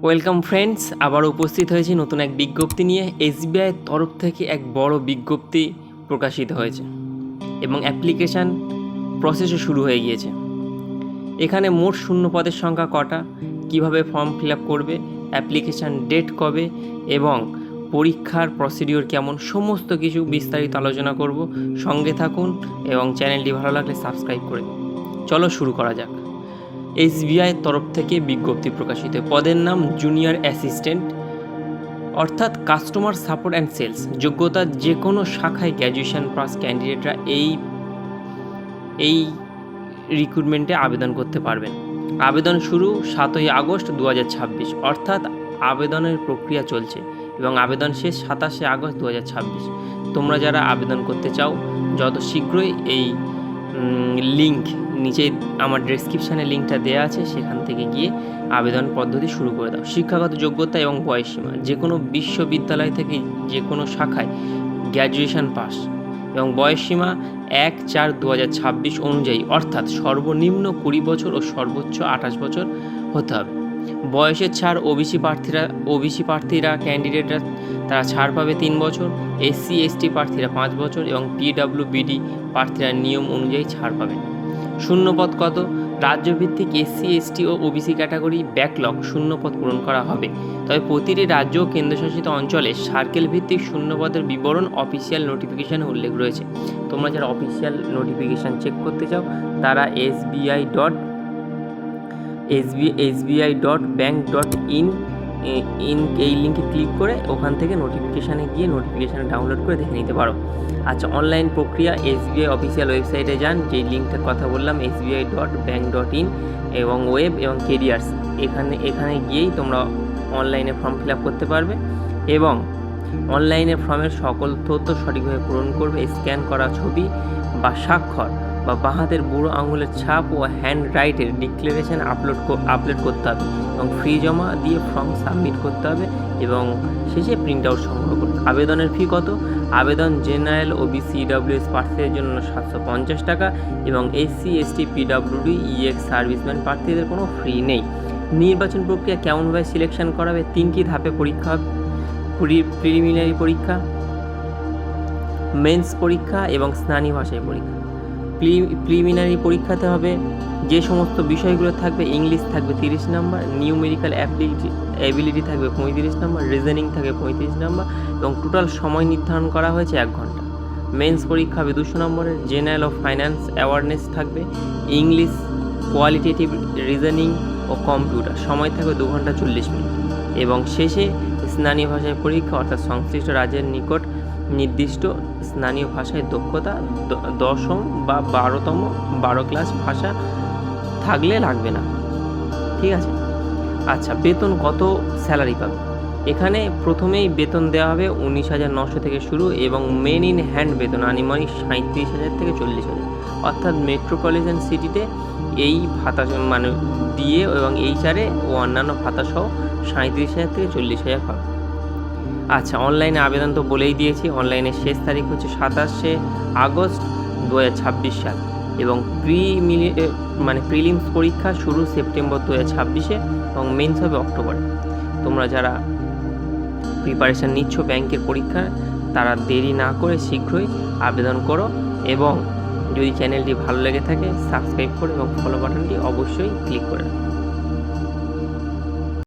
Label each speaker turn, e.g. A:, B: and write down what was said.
A: Welcome friends, আবার উপস্থিত হয়েছি নতুন এক বিজ্ঞপ্তি নিয়ে। এসবিআইয়ের তরফ থেকে এক বড় বিজ্ঞপ্তি প্রকাশিত হয়েছে এবং অ্যাপ্লিকেশান প্রসেসও শুরু হয়ে গিয়েছে। এখানে মোট শূন্য পদের সংখ্যা কটা, কিভাবে ফর্ম ফিল আপ করবে, অ্যাপ্লিকেশান ডেট কবে এবং পরীক্ষার প্রসিডিওর কেমন, সমস্ত কিছু বিস্তারিত আলোচনা করব। সঙ্গে থাকুন এবং চ্যানেলটি ভালো লাগলে সাবস্ক্রাইব করে দিন। চলো শুরু করা যাক। এসবিআইয়ের তরফ থেকে বিজ্ঞপ্তি প্রকাশিত। পদের নাম জুনিয়র অ্যাসিস্ট্যান্ট, অর্থাৎ কাস্টমার সাপোর্ট অ্যান্ড সেলস। যোগ্যতা যে কোনো শাখায় গ্র্যাজুয়েশন পাস ক্যান্ডিডেটরা এই রিক্রুটমেন্টে আবেদন করতে পারবেন। আবেদন শুরু 7ই আগস্ট 2026, অর্থাৎ আবেদনের প্রক্রিয়া চলছে এবং আবেদন শেষ 27শে আগস্ট 2026। তোমরা যারা আবেদন করতে চাও যত শীঘ্রই এই লিঙ্ক নিচে আমার ডেসক্রিপশানে লিঙ্কটা দেওয়া আছে, সেখান থেকে গিয়ে আবেদন পদ্ধতি শুরু করে দাও। শিক্ষাগত যোগ্যতা এবং বয়সসীমা, যে কোনো বিশ্ববিদ্যালয় থেকে যে কোনো শাখায় গ্র্যাজুয়েশন পাস এবং বয়সসীমা 1/4/2026 অনুযায়ী, অর্থাৎ সর্বনিম্ন 20 বছর ও সর্বোচ্চ 28 বছর হতে হবে। বয়সের ছাড় ওবিসি প্রার্থীরা ক্যান্ডিডেটরা তারা ছাড় পাবে 3 বছর, SC ST প্রার্থীরা 5 বছর এবং PWBD প্রার্থীরা নিয়ম অনুযায়ী ছাড় পাবেন। শূন্যপদ কত? রাজ্যভিত্তিক SC ST ও OBC ক্যাটাগরি ব্যাকলগ শূন্যপদ পূরণ করা হবে। তবে প্রতিটি রাজ্য ও কেন্দ্রশাসিত অঞ্চলে সার্কেল ভিত্তিক শূন্যপদের বিবরণ অফিসিয়াল নোটিফিকেশানে উল্লেখ রয়েছে। তোমরা যারা অফিসিয়াল নোটিফিকেশান চেক করতে চাও তারা sbi.bank.in এই লিঙ্কে ক্লিক করে ওখান থেকে নোটিফিকেশানে গিয়ে নোটিফিকেশান ডাউনলোড করে দেখে নিতে পারো। আচ্ছা, অনলাইন প্রক্রিয়া SBI অফিসিয়াল ওয়েবসাইটে যান, যেই লিঙ্কটার কথা বললাম sbi.bank.in এবং ওয়েব এবং কেরিয়ার্স, এখানে গিয়েই তোমরা অনলাইনে ফর্ম ফিল আপ করতে পারবে এবং অনলাইনে ফর্মের সকল তথ্য সঠিকভাবে পূরণ করবে। স্ক্যান করা ছবি বা স্বাক্ষর বা বাঁ হাতের বুড়ো আঙুলের ছাপ ও হ্যান্ড রাইটের ডিক্লারেশন আপলোড করতে হবে এবং ফি জমা দিয়ে ফর্ম সাবমিট করতে হবে এবং শেষে প্রিন্ট আউট সংগ্রহ করতে হবে। আবেদনের ফি কত? আবেদন জেনারেল OBC EWS প্রার্থীদের জন্য 750 টাকা এবং SC ST PWD EX serviceman প্রার্থীদের কোনো ফি নেই। নির্বাচন প্রক্রিয়া কেমনভাবে সিলেকশন করা হবে? 3টি ধাপে পরীক্ষা হবে। প্রিলিমিনারি পরীক্ষা, মেন্স পরীক্ষা এবং স্নানীয় ভাষায় পরীক্ষা। প্রিলিমিনারি পরীক্ষাতে হবে যে সমস্ত বিষয়গুলো থাকবে: ইংলিশ থাকবে 30 নম্বর, নিউমেরিক্যাল অ্যাবিলিটি থাকবে 35 নম্বর, রিজনিং থাকবে 35 নম্বর এবং টোটাল সময় নির্ধারণ করা হয়েছে 1 ঘন্টা। মেন্স পরীক্ষা হবে 200 নম্বরের। জেনারেল ও ফাইন্যান্স অ্যাওয়ারনেস থাকবে, ইংলিশ, কোয়ালিটেটিভ, রিজনিং ও কম্পিউটার, সময় থাকবে 2 ঘন্টা 40 মিনিট এবং শেষে স্থানীয় ভাষায় পরীক্ষা, অর্থাৎ সংশ্লিষ্ট রাজ্যের নিকট নির্দিষ্ট স্থানীয় ভাষায় দক্ষতা 10ম বা 12 ক্লাস ভাষা থাকলে লাগবে না। ঠিক আছে। আচ্ছা, বেতন কত, স্যালারি পাবে? এখানে প্রথমেই বেতন দেওয়া হবে 19,900 থেকে শুরু এবং মেন ইন হ্যান্ড বেতন আনুমানিক 37,000 থেকে 40,000, অর্থাৎ মেট্রোপলিটন সিটিতে এই ভাতা দিয়ে এবং HR ও অন্যান্য ভাতা সহ 37,000 থেকে 40,000 পাবে। আচ্ছা, অনলাইনে আবেদন তো বলেই দিয়েছি। অনলাইনের শেষ তারিখ হচ্ছে 27শে আগস্ট 2026 সাল এবং প্রিলিমস পরীক্ষা শুরু সেপ্টেম্বর 2026-এ এবং মেন্স হবে অক্টোবরে। তোমরা যারা প্রিপারেশান নিচ্ছ ব্যাংকের পরীক্ষা, তারা দেরি না করে শীঘ্রই আবেদন করো এবং যদি চ্যানেলটি ভালো লেগে থাকে সাবস্ক্রাইব করো এবং ফলো বাটনটি অবশ্যই ক্লিক করে রাখো।